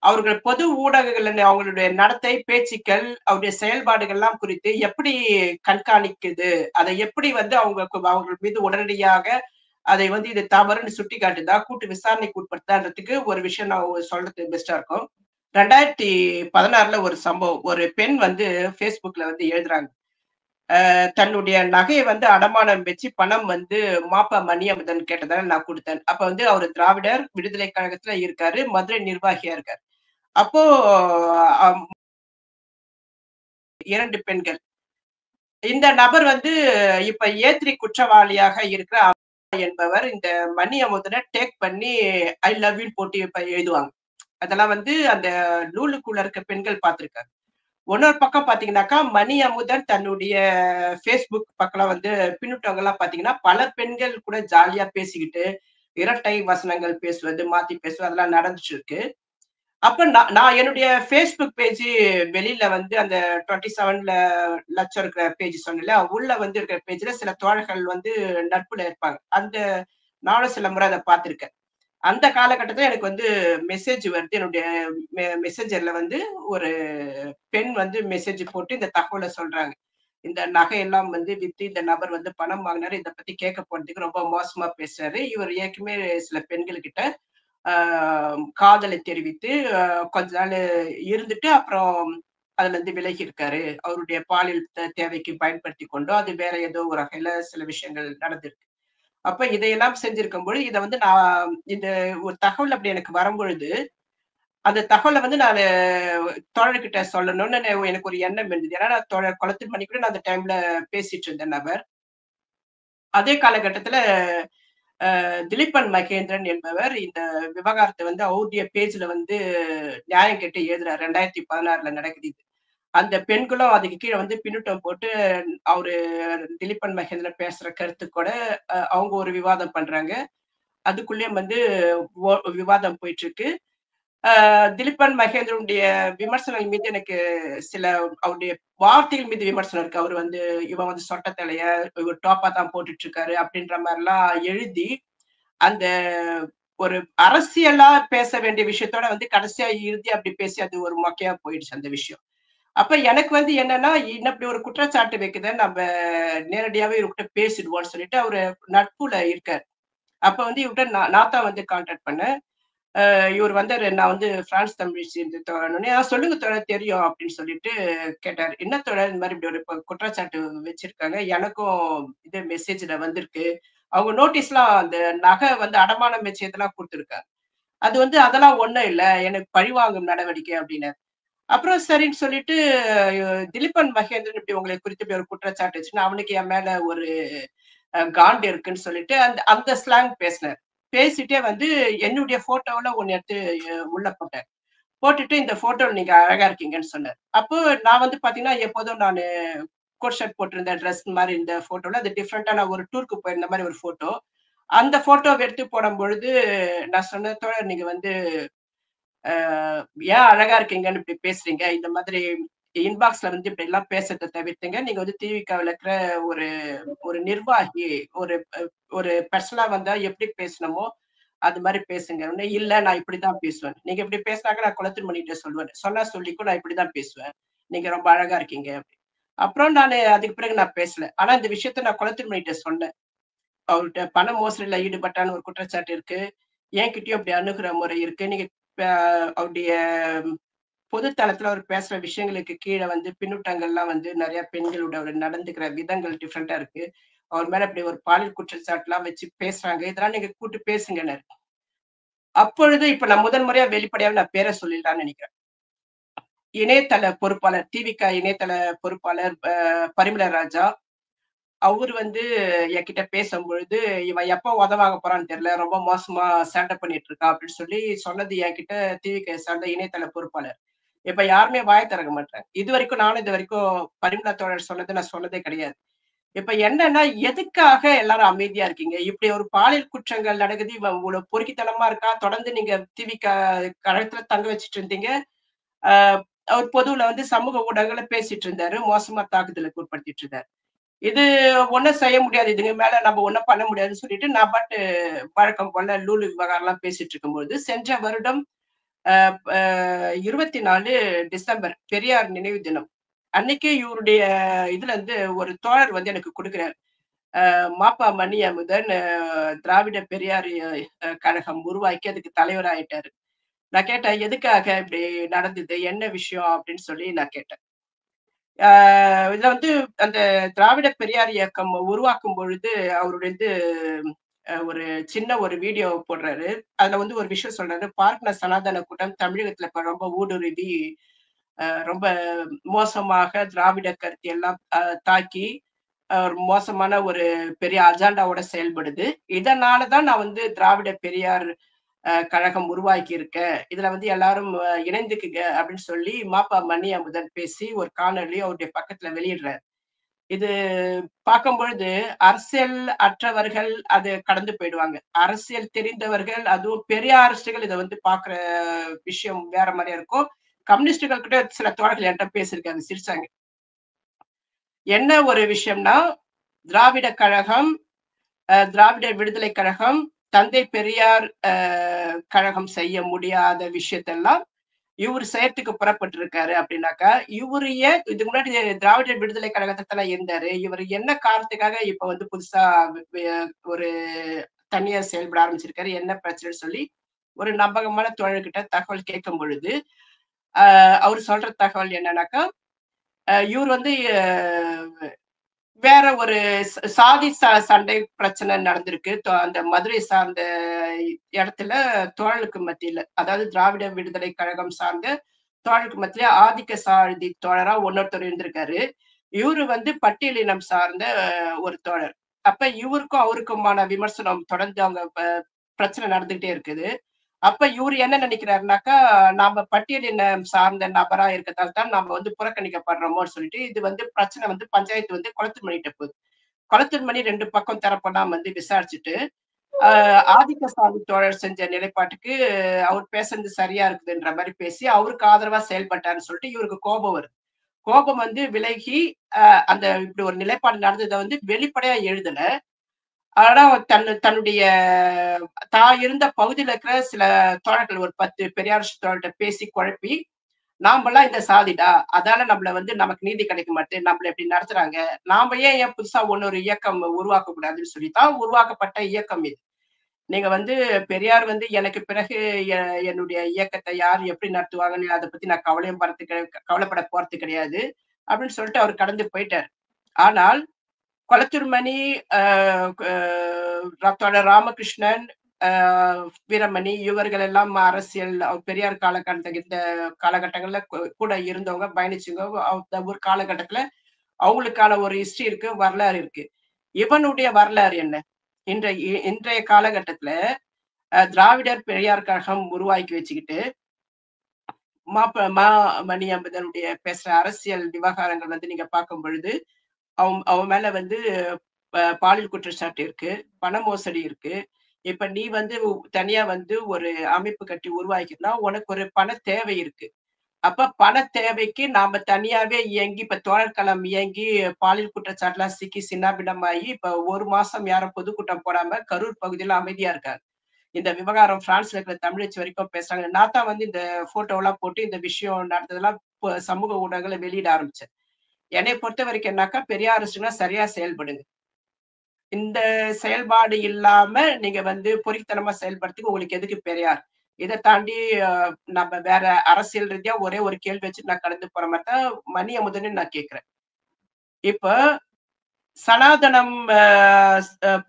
அவர்கள் பொது ஊடகங்கள் அவங்களுடைய நடத்தை, பேச்சுக்கள், அவருடைய செயல்பாடுகள் எல்லாம் குறித்து எப்படி கண்காணிக்குது? அதை எப்படி வந்து அவங்கள் மீது உடனடியாக அதை வந்து இது தவறுன்னு சுட்டிக்காட்டுதா, கூட்டு விசாரணைக்கு உட்படுத்தான்றதுக்கு ஒரு விஷயம் நான் சொல்றது பெஸ்ட்டா இருக்கும். 2016ல ஒரு சம்பவம். ஒரு பெண் வந்து Facebookல வந்து எழுதுறாங்க. தன்னுடைய நகையை வந்து அடமானம் வச்சு பணம் வந்து மாப்பா மணியமுதன் கேட்டதால நான் குடுத்தேன். அப்ப வந்து அவரு திராவிடர் விடுதலை கழகத்துல இருக்காரு. மதுரை நிர்வாகியா இருக்காரு. அப்போ அம் 2 பெண்கள். இந்த நபர் வந்து இப்ப ஏத்திரி குற்றவாளியாக இருக்கிற என்பவர் இந்த மணி அமுதன டேக் பண்ணி ஐ லவ் யூன்னு போட்டு இப்ப எழுதுவாங்க. அதெல்லாம் வந்து அந்த நூலுக்குள்ள இருக்க பெண்கள் பார்த்திருக்காங்க. இன்னொரு பக்கம் பாத்தீங்கன்னாக்கா, மணி அமுதன் தன்னுடைய Facebook பக்கம் வந்து பின்னூட்டங்கள் எல்லாம் பாத்தீங்கன்னா, பல பெண்கள் கூட ஜாலியா பேசிக்கிட்டு, இரட்டை வசனங்கள் பேசுவது, மாத்தி பேசுவது அதெல்லாம் நடந்துட்டு இருக்கு. அப்ப நான் என்னுடைய Facebook பேஜ் வெளியில வந்து அந்த 27 லட்சம் இருக்கிற பேஜ் சொன்னேன்ல, உள்ள வந்து இருக்கிற பேஜ்ல சில தோழர்கள் வந்து நட்புல இருப்பாங்க. நானும் சில முறை அத பார்த்திருக்கேன். அந்த காலகட்டத்துல எனக்கு வந்து மெசேஜ் வருது. என்னுடைய மெசேஞ்சர்ல வந்து ஒரு பெண் வந்து மெசேஜ் போட்டு இந்த தகவல சொல்றாங்க. இந்த நகையெல்லாம் வந்து வித்து இந்த நபர் வந்து பணம் வாங்குனாரு. இத பத்தி கேட்க போனதுக்கு ரொம்ப மோசமா பேசுறாரு. இவர் ஏற்கனவே சில பெண்கள் கிட்ட ஆ காதலை தெரிவித்து கொஞ்ச நாளு இருந்துட்டு அப்புறம் அதுலருந்து விலகி இருக்காரு. அவருடைய பாலியல் தேவைக்கு பயன்படுத்திக் கொண்டோ, அது வேற ஏதோ ஒரு வகையில சில விஷயங்கள் நடந்திருக்கு. அப்ப இதையெல்லாம் செஞ்சிருக்கும்பொழுது, இத வந்து இந்த ஒரு தகவல் அப்படி எனக்கு வரும்பொழுது, அந்த தகவல வந்து நானு தோழர்கிட்ட சொல்லணும்னு எனக்கு ஒரு எண்ணம் இருந்தது. ஏன்னா, நான் தோழர் குளத்தின் மணி கூட நான் அந்த டைம்ல பேசிட்டு இருந்த நபர். அதே காலகட்டத்துல திலீபன் மகேந்திரன் என்பவர் இந்த விவகாரத்த வந்து அவருடைய பேஜ்ல வந்து நியாயம் கேட்டு எழுதுறாரு. 2016ல நடக்குது இது. அந்த பெண்களும் அதுக்கு கீழ வந்து பின்னூட்டம் போட்டு அவரு திலீபன் மகேந்திரன் பேசுற கருத்து கூட அவங்க ஒரு விவாதம் பண்றாங்க. அதுக்குள்ளேயும் வந்து விவாதம் போயிட்டு இருக்கு. திலீபன் மகேந்திரனுடைய விமர்சனங்கள் மீது எனக்கு சில அவருடைய வார்த்தைகள் மீது விமர்சனம் இருக்கு. அவரு வந்து இவன் வந்து சொட்ட தலைய, இவர் டோப்பா தான் போட்டுட்டு இருக்காரு அப்படின்ற மாரிலாம் எழுதி, அந்த ஒரு அரசியலா பேச வேண்டிய விஷயத்தோட வந்து கடைசியா இறுதியா அப்படி பேசி அது ஒரு மொக்கையா போயிடுச்சு அந்த விஷயம். அப்ப எனக்கு வந்து என்னன்னா, இன்னும் இப்படி ஒரு குற்றச்சாட்டு வைக்குத நம்ம நேரடியாவே இவர்கிட்ட பேசிடுவோம்ன்னு சொல்லிட்டு அவரு நட்புல இருக்காரு. அப்ப வந்து இவர்ட்ட நான் தான் வந்து கான்டாக்ட் பண்ணேன். இவரு வந்தாரு. நான் வந்து பிரான்ஸ் தமிழ் சேர்ந்த தோழனோனே, சொல்லுங்க தோழர் தெரியும் அப்படின்னு சொல்லிட்டு கேட்டாரு. என்ன தோழர் இந்த மாரி இப்படி ஒரு குற்றச்சாட்டு வச்சிருக்காங்க. எனக்கும் இது மெசேஜ்ல வந்திருக்கு. அவங்க நோட்டீஸ்லாம் அந்த நகை வந்து அடமானம் வச்சு இதெல்லாம் குடுத்துருக்காங்க. அது வந்து அதெல்லாம் ஒண்ணும் இல்ல. எனக்கு பழிவாங்கும் நடவடிக்கை அப்டின்னாரு. அப்புறம் சரின்னு சொல்லிட்டு திலீபன் மகேந்திரன் இப்படி உங்களை குறித்து இப்படி ஒரு குற்றச்சாட்டு வச்சுன்னா, அவனுக்கு என் மேல ஒரு காண்டு இருக்குன்னு சொல்லிட்டு அந்த அந்த ஸ்லாங் பேசினாரு. பேசிட்டே வந்து என்னுடைய ஃபோட்டோல ஒண்ணு எடுத்து உள்ள போட்டாரு. போட்டுட்டு இந்த ஃபோட்டோல நீங்க அழகா இருக்கீங்கன்னு சொன்னாரு. அப்போ நான் வந்து பார்த்தீங்கன்னா, எப்போதும் நானு கோட் ஷர்ட் போட்டிருந்த ட்ரெஸ் மாதிரி இந்த போட்டோல அது டிஃப்ரெண்டா நான் ஒரு டூருக்கு போயிருந்த மாதிரி ஒரு போட்டோ. அந்த போட்டோவ எடுத்து போடும்பொழுது நான் சொன்னேன், "தோழர் நீங்க வந்து ஏன் அழகா இருக்கீங்கன்னு இப்படி பேசுறீங்க? இந்த மாதிரி இன்பாக்ஸ்ல வந்து இப்படிலாம் பேசுறத தவிர்த்துங்க. நீங்க வந்து டிவிகேல இருக்கிற ஒரு ஒரு நிர்வாகி, ஒரு ஒரு பெர்சனா வந்தா எப்படி பேசணுமோ, அது மாரி பேசுங்க." உடனே, "இல்ல நான் இப்படித்தான் பேசுவேன். நீங்க இப்படி பேசினாக்க நான் குளத்தூர் மணிகிட்ட சொல்லுவேன். சொன்னா சொல்லிக்கோ நான் இப்படிதான் பேசுவேன். நீங்க ரொம்ப அழகா இருக்கீங்க." அப்படி. அப்புறம் நானு அதுக்கு பிறகு நான் பேசல. ஆனா இந்த விஷயத்த நான் குளத்தூர் மணிகிட்ட சொன்னேன். அவர்ட்ட பண மோசடியில ஈடுபட்டான்னு ஒரு குற்றச்சாட்டு இருக்கு. என்கிட்டயும் அப்படி அணுகுற முறை இருக்கு. நீங்க ப அவருடைய பொது தளத்துல அவர் பேசுற விஷயங்களுக்கு கீழ வந்து பின்னூட்டங்கள்லாம் வந்து நெறைய பெண்களோட அவர் நடந்துக்கிற விதங்கள் டிஃபரெண்டா இருக்கு. அவர் மேல இப்படி ஒரு பாலியல் குற்றச்சாட்டுலாம் வச்சு பேசுறாங்க. இதெல்லாம் நீங்க கூட்டு பேசுங்கன்னாரு. அப்பொழுது இப்ப நான் முதல் முறையா வெளிப்படையாவே நான் பேர சொல்லிடலாம்னு நெனைக்கிறேன். இணையதள பொறுப்பாளர், டிவிக இணையதள பொறுப்பாளர் பரிமள ராஜா. அவரு வந்து என்கிட்ட பேசும்பொழுது, "இவன் எப்ப வாங்க போறான்னு தெரியல. ரொம்ப மோசமா சேட்டை பண்ணிட்டு இருக்கான்." அப்படின்னு சொல்லி சொன்னது என்கிட்ட டிவிகே சார்ந்த இணையதள பொறுப்பாளர். இப்ப யாருமே வாய திறக்க மாட்றாங்க. நானும் இதுவரைக்கும் பரிமளா தோழர் சொன்னத நான் சொன்னதே கிடையாது. இப்ப என்னன்னா, எதுக்காக எல்லாரும் அமைதியா இருக்கீங்க? இப்படி ஒரு பாலியல் குற்றங்கள் நடக்குது. இவன் இவ்வளவு பொறுக்கித்தனமா இருக்கான். தொடர்ந்து நீங்க கழுத்துல தங்க வச்சுட்டு இருந்தீங்க. அ அவர் பொதுவுல வந்து சமூக ஊடகங்கள்ல பேசிட்டு இருந்தாரு. மோசமா தாக்குதலுக்கு உட்படுத்திட்டு இருந்தாரு. இது ஒண்ணும் செய்ய முடியாது. இதுக்கு மேல நம்ம ஒண்ணும் பண்ண முடியாதுன்னு சொல்லிட்டு, நான் பாட்டு வழக்கம் போல லூலு விவகாரம்லாம் பேசிட்டு இருக்கும்போது, சென்ற வருடம் அ அ 24 டிசம்பர் பெரியார் நினைவு தினம். அன்னைக்கு இவருடைய இதுல இருந்து ஒரு தோழர் வந்து எனக்கு குடுக்குறாரு. மாப்பா மணி அமுதன் திராவிட பெரியார் கழகம் உருவாக்கி அதுக்கு தலைவர் ஆயிட்டாரு. நான் கேட்டேன், "எதுக்காக இப்படி நடந்தது? என்ன விஷயம்?" அப்படின்னு சொல்லி நான் கேட்டேன். ஆ இதுல வந்து அந்த திராவிட பெரியார் இயக்கம் உருவாக்கும் பொழுது, அவருடைய இது ஒரு சின்ன ஒரு வீடியோ போடுறாரு. அதுல வந்து ஒரு விஷயம் சொல்றாரு. பார்ப்பன சனாதன கூட்டம் தமிழகத்துல இப்ப ரொம்ப ஊடுருவி, ரொம்ப மோசமாக திராவிட கருத்தியெல்லாம் தாக்கி, ஒரு மோசமான ஒரு பெரிய அஜெண்டாவோட செயல்படுது. இதனால தான் நான் வந்து திராவிட பெரியார் கழகம் உருவாக்கி இருக்கேன். இதுல வந்து எல்லாரும் இணைந்துக்குங்க அப்படின்னு சொல்லி மாப்பா மணி அமுதன் பேசி ஒரு காணொளி அவருடைய பக்கத்துல வெளியிடுறாரு. இது பார்க்கும்பொழுது அரசியல் அற்றவர்கள் அது கடந்து போயிடுவாங்க. அரசியல் தெரிந்தவர்கள், அதுவும் பெரியாரிஸ்டுகள் இத வந்து பார்க்குற விஷயம் வேற மாரியா இருக்கும். கம்யூனிஸ்டுகள் கூட சில தோழர்கள் என்ட்ட பேசியிருக்காங்க, சிரிச்சாங்க. என்ன ஒரு விஷயம்னா, திராவிட கழகம், திராவிட விடுதலை கழகம், தந்தை பெரியார் கழகம் செய்ய முடியாத விஷயத்தெல்லாம் இவரு செய்யறதுக்கு புறப்பட்டிருக்காரு அப்படின்னாக்கா, இவரு ஏன் இதுக்கு முன்னாடி திராவிட விடுதலை கழகத்துல இருந்தாரு. இவரு என்ன காரணத்துக்காக இப்ப வந்து புதுசா ஒரு தனியா செயல்பட ஆரம்பிச்சிருக்காரு. என்ன பிரச்சனைன்னு சொல்லி ஒரு நம்பகமான தோழர்கிட்ட தகவல் கேட்கும் பொழுது, அவரு சொல்ற தகவல் என்னன்னாக்கா, இவரு வந்து வேற ஒரு சாதி சண்டை பிரச்சனை நடந்திருக்கு. அந்த மதுரை சார்ந்த இடத்துல தோழலுக்கு மத்தியில. அதாவது திராவிட விடுதலை கழகம் சார்ந்த தோழருக்கு மத்தியில ஆதிக்க சாதி தோழரா இன்னொருத்தர் இருந்திருக்காரு. இவரு வந்து பட்டியலினம் சார்ந்த ஒரு தோழர். அப்ப இவருக்கும் அவருக்குமான விமர்சனம் தொடர்ந்து அவங்க பிரச்சனை நடந்துகிட்டே இருக்குது. அப்ப இவரு என்ன நினைக்கிறாருனாக்கா, நாம பட்டியலினம் சார்ந்த நபரா இருக்கத்தால் தான் நாம வந்து புறக்கணிக்கப்படுறோமோன்னு சொல்லிட்டு, இது வந்து பிரச்சனை வந்து பஞ்சாயத்து வந்து குளத்து மணிகிட்ட போகுது. குளத்தூர் மணி 2 பக்கம் தரப்பெல்லாம் வந்து விசாரிச்சுட்டு, அ ஆதிக்க சாதி தோழர் செஞ்ச நிலைப்பாட்டுக்கு அவர் பேசுனது சரியா இருக்குதுன்ற மாரி பேசி, அவருக்கு ஆதரவா செயல்பட்டாருன்னு சொல்லிட்டு இவருக்கு கோபம் வருது. கோபம் வந்து விலகி, அ அந்த இப்படி ஒரு நிலைப்பாடு நடந்தத வந்து வெளிப்படையா எழுதல. ஆனா தன்னுடைய தான் இருந்த பகுதியில இருக்கிற சில தோழர்கள் ஒரு 10 பெரியாரிஸ்ட் தோழர்ட்ட பேசி குழப்பி, "நாமெல்லாம் இந்த சாதிடா. அதால நம்மள வந்து நமக்கு நீதி கிடைக்க மாட்டுது. நம்மள இப்படி நடத்துறாங்க. நாம ஏன் புதுசா இன்னொரு இயக்கம் உருவாக்கக் கூடாதுன்னு" சொல்லி தான் உருவாக்கப்பட்ட இயக்கம் இது. நீங்க வந்து பெரியார் வந்து எனக்கு பிறகு எ என்னுடைய இயக்கத்த யார் எப்படி நடத்துவாங்கன்னு அத பத்தி நான் கவலைப்பட போறது கிடையாது. அப்படின்னு சொல்லிட்டு அவரு கடந்து போயிட்டாரு. ஆனால் கொளத்தூர் மணி, அ தோழர் ராமகிருஷ்ணன், அ வீரமணி இவர்கள் எல்லாம் அரசியல் பெரியார் இந்த காலகட்டங்கள்ல கூட இருந்தவங்க, பயணிச்சவங்க. அந்த ஒரு காலகட்டத்துல அவங்களுக்கான ஒரு ஹிஸ்டரி இருக்கு, வரலாறு இருக்கு. இவனுடைய வரலாறு என்ன? இன்றைய காலகட்டத்துல திராவிடர் பெரியார் கழகம் உருவாக்கி வச்சுக்கிட்டு, மணி அம்புதனுடைய பேசுற அரசியல் விவகாரங்கள் வந்து நீங்க பார்க்கும் பொழுது, அவன் மேல வந்து பாலியல் குற்றச்சாட்டு இருக்கு, பண மோசடி இருக்கு. இப்ப நீ வந்து தனியா வந்து ஒரு அமைப்பு கட்டி உருவாக்கினா, உனக்கு ஒரு பண தேவை இருக்கு. அப்ப பண தேவைக்கு நாம தனியாவே இயங்கி, இப்ப தோழர்களம் இயங்கி பாலியல் குற்றச்சாட்டுலாம் சிக்கி சின்னாபின்னமாயி, இப்ப 1 மாசம் யாரும் பொதுக்கூட்டம் போடாம கரூர் பகுதியில அமைதியா இருக்காங்க. இந்த விவகாரம் பிரான்ஸ்ல இருக்கிற தமிழச்சி வரைக்கும் பேசுறாங்க. நான் தான் வந்து இந்த ஃபோட்டோலாம் போட்டு இந்த விஷயம் நடந்ததெல்லாம் சமூக ஊடகங்கள்ல வெளியிட ஆரம்பிச்சேன். என்னைய பொறுத்தவரைக்கும் என்னாக்கா, பெரியார் அரசுனா சரியா செயல்படுங்க. இந்த செயல்பாடு இல்லாம நீங்க வந்து பொறித்தனமா செயல்படுறதுக்கு உங்களுக்கு எதுக்கு பெரியார்? இத தாண்டி அ நம்ம வேற அரசியல் ரீதியா ஒரே ஒரு கேள்வி வச்சுட்டு நான் கடந்து போற மாரி தான் மணி அமுதன்னு நான் கேட்கிறேன். இப்ப சனாதனம்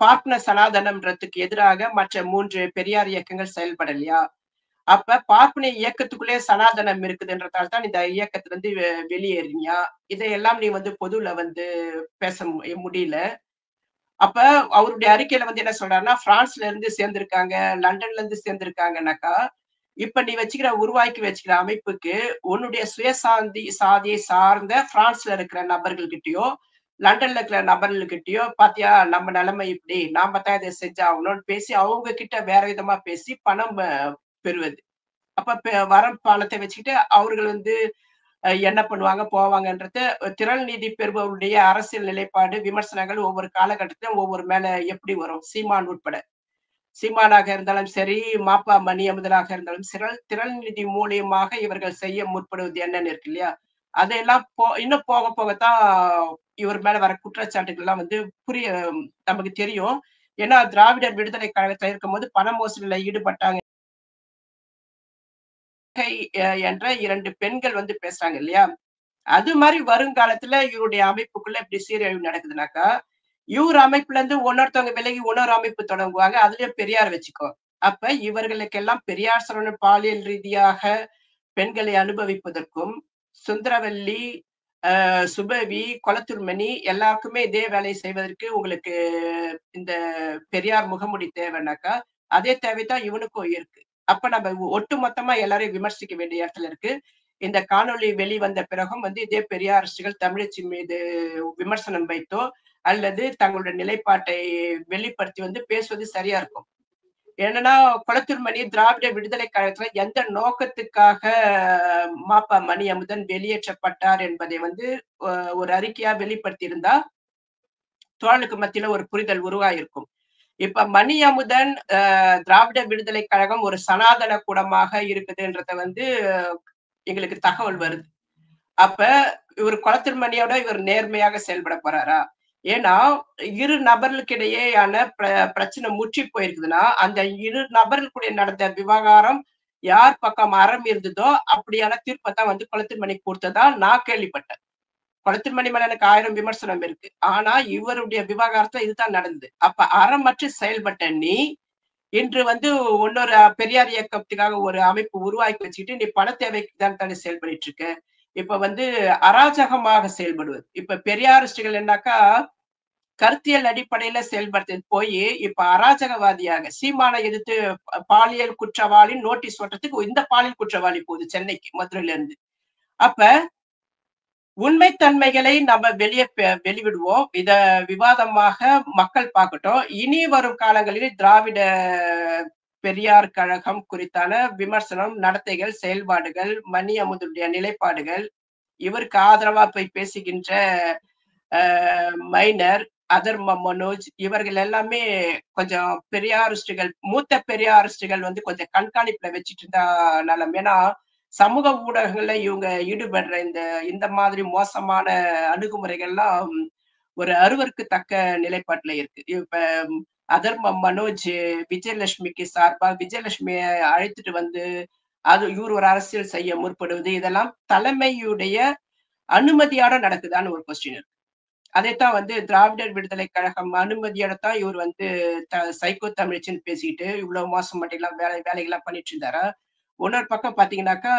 பார்ப்பன சனாதனம்ன்றதுக்கு எதிராக மற்ற 3 பெரியார் இயக்கங்கள் செயல்படலையா? அப்ப பார்ப்பன இயக்கத்துக்குள்ளே சனாதனம் இருக்குதுன்றதால தான் இந்த இயக்கத்திலருந்து வெளியேறினியா? இதையெல்லாம் நீ வந்து பொதுவுல வந்து பேச முடியல. அப்ப அவருடைய அறிக்கையில வந்து என்ன சொல்றாருன்னா, பிரான்ஸ்ல இருந்து சேர்ந்திருக்காங்க, லண்டன்ல இருந்து சேர்ந்திருக்காங்கன்னாக்கா, இப்ப நீ உருவாக்கி வச்சுக்கிற அமைப்புக்கு, உன்னுடைய சாதியை சார்ந்த பிரான்ஸ்ல இருக்கிற நபர்கள்கிட்டயோ, லண்டன்ல இருக்கிற நபர்கள்கிட்டயோ, "பாத்தியா நம்ம நிலைமை இப்படி, நாம தான் இத செஞ்சாகணும்னு" பேசி அவங்க கிட்ட வேற விதமா பேசி பணம் பெறுவது. அப்ப வரும் பணத்தை வச்சுக்கிட்டு அவர்கள் வந்து என்ன பண்ணுவாங்க, போவாங்கன்றது திரள் நிதி பெறுபவருடைய அரசியல் நிலைப்பாடு, விமர்சனங்கள் ஒவ்வொரு காலகட்டத்திலும் ஒவ்வொரு மேல எப்படி வரும்? சீமான் உட்பட. சீமானாக இருந்தாலும் சரி, மாப்பா மணி அமுதனாக இருந்தாலும் திரள் நிதி மூலியமாக இவர்கள் செய்ய முற்படுவது என்னன்னு இருக்கு இல்லையா? அதையெல்லாம் இன்னும் போக போகத்தான் இவர் மேல வர குற்றச்சாட்டுகள் எல்லாம் வந்து புரிய நமக்கு தெரியும். ஏன்னா திராவிடர் விடுதலை கழகத்துல இருக்கும்போது பண மோசடியில ஈடுபட்டாங்க என்ற 2 பெண்கள் வந்து பேசுறாங்க இல்லையா? அது மாரி வருங்காலத்துல இவருடைய அமைப்புக்குள்ள இப்படி சீரழிவு நடக்குதுனாக்கா, இவரு அமைப்புல இருந்து இன்னொருத்தவங்க விலகி இன்னொரு அமைப்பு தொடங்குவாங்க. அதுலயும் பெரியார் வச்சுக்கோ. அப்ப இவர்களுக்கெல்லாம் பெரியார் சொன்ன பாலியல் ரீதியாக பெண்களை அனுபவிப்பதற்கும், சுந்தரவல்லி, சுபவி, கொளத்தூர்மணி எல்லாருக்குமே இதே வேலையை செய்வதற்கு உங்களுக்கு இந்த பெரியார் முகமூடி தேவைன்னாக்கா, அதே தேவை தான் இவனுக்கும் இருக்கு. அப்ப நம்ம ஒட்டுமொத்தமா எல்லாரையும் விமர்சிக்க வேண்டிய இடத்துல இருக்கு. இந்த காணொளி வெளிவந்த பிறகும் வந்து இதே பெரியாரிஸ்டுகள் தமிழச்சி மீது விமர்சனம் வைத்தோ, அல்லது தங்களுடைய நிலைப்பாட்டை வெளிப்படுத்தி வந்து பேசுவது சரியா இருக்கும். என்னன்னா, கொளத்தூர் மணி திராவிட விடுதலை கழகத்துல எந்த நோக்கத்துக்காக மாப்பா மணி அமுதன் வெளியேற்றப்பட்டார் என்பதை வந்து ஒரு அறிக்கையா வெளிப்படுத்தியிருந்தா, தோழனுக்கு மத்தியில ஒரு புரிதல் உருவாயிருக்கும். இப்ப மணி அமுதன் திராவிட விடுதலை கழகம் ஒரு சனாதன கூடமாக இருக்குதுன்றத வந்து எங்களுக்கு தகவல் வருது. அப்ப இவர் குளத்திருமணியோட இவர் நேர்மையாக செயல்பட போறாரா? ஏன்னா, இரு நபர்களுக்கிடையேயான பிரச்சனை முற்றி போயிருக்குதுன்னா, அந்த இரு நபர்களுக்குடைய நடந்த விவகாரம் யார் பக்கம் அறம் இருந்ததோ, அப்படியான தீர்ப்ப தான் வந்து குளத்திருமணிக்கு கொடுத்ததா நான் கேள்விப்பட்டேன். குளத்திருமணி மேல எனக்கு 1000 விமர்சனம் இருக்கு. ஆனா, இவருடைய விவகாரத்துல இதுதான் நடந்தது. அப்ப அறமற்று செயல்பட்ட நீ, இன்று வந்து இன்னொரு பெரியார் இயக்கத்துக்காக ஒரு அமைப்பு உருவாக்கி வச்சுக்கிட்டு, நீ பண தேவைக்கு தான் தானே செயல்பட்டுட்டு இருக்க. இப்ப வந்து அராஜகமாக செயல்படுவது. இப்ப பெரியாரிஸ்டுகள் என்னாக்கா, கருத்தியல் அடிப்படையில செயல்படுத்தது போயி, இப்ப அராஜகவாதியாக சீமானை எதிர்த்து பாலியல் குற்றவாளின்னு நோட்டீஸ் ஒட்டுறதுக்கு இந்த பாலியல் குற்றவாளி போகுது சென்னைக்கு, மதுரையில இருந்து. அப்ப உண்மை தன்மைகளை நம்ம வெளிவிடுவோம். இத விவாதமாக மக்கள் பார்க்கட்டும். இனி வரும் காலங்களில் திராவிட பெரியார் கழகம் குறித்தான விமர்சனம், நடத்தைகள், செயல்பாடுகள், மணி அமுதனுடைய நிலைப்பாடுகள், இவருக்கு ஆதரவா போய் பேசுகின்ற மைனர், அதர்ம மனோஜ் இவர்கள் எல்லாமே கொஞ்சம் பெரியாரிஸ்டுகள், மூத்த பெரியாரிஸ்டுகள் வந்து கொஞ்சம் கண்காணிப்புல வச்சுட்டு இருந்தா நலம். ஏன்னா, சமூக ஊடகங்கள்ல இவங்க ஈடுபடுற இந்த இந்த மாதிரி மோசமான அணுகுமுறைகள்லாம் ஒரு அருவருக்கத்தக்க நிலைப்பாட்டுல இருக்கு. இப்ப அதர்ம மனோஜ் விஜயலட்சுமிக்கு சார்பா விஜயலட்சுமிய அழைத்துட்டு வந்து, அது இவர் ஒரு அரசியல் செய்ய முற்படுவது, இதெல்லாம் தலைமையுடைய அனுமதியோட நடக்குதான்னு ஒரு கொஸ்டின் இருக்கு. அதைத்தான் வந்து திராவிடர் விடுதலை கழகம் அனுமதியோட தான் இவர் வந்து சைக்கோ தமிழ்ச்சின்னு பேசிட்டு இவ்வளவு மோசம் மட்டும் வேலைகள்லாம் பண்ணிட்டு இருந்தாரா? இன்னொரு பக்கம் பாத்தீங்கன்னாக்கா,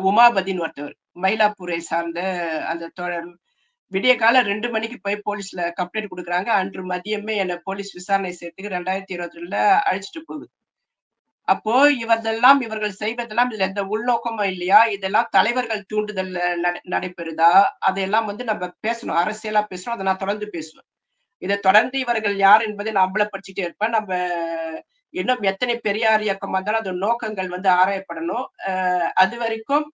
உமாபதின்னு ஒருத்தவர், மயிலாப்பூரை சார்ந்த அந்த தோழர் விடியகாலை 2 மணிக்கு போய் போலீஸ்ல கம்ப்ளைண்ட் குடுக்குறாங்க. அன்று மதியமே என்ன போலீஸ் விசாரணை செய்யறதுக்கு 2022ல அழைச்சுட்டு போகுது. அப்போ இவர்கள் செய்வதெல்லாம் இதுல எந்த உள்நோக்கமும் இல்லையா? இதெல்லாம் தலைவர்கள் தூண்டுதல்ல நடைபெறுதா? அதையெல்லாம் வந்து நம்ம பேசணும். அரசியலா பேசணும். அத நான் தொடர்ந்து பேசுவேன். இத தொடர்ந்து இவர்கள் யார் என்பதை நான் அம்பலப்படுத்திட்டே இருப்பேன். இன்னும் எத்தனை பெரியார் இயக்கமா இருந்தாலும் அதோட நோக்கங்கள் வந்து ஆராயப்படணும். அதுவரைக்கும்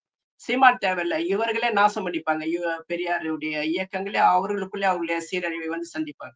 சீமான் தேவையில்ல. இவர்களே நாசம் பண்ணிப்பாங்க. பெரியாருடைய இயக்கங்களே அவர்களுக்குள்ளே அவர்களுடைய சீரழிவை வந்து சந்திப்பாங்க.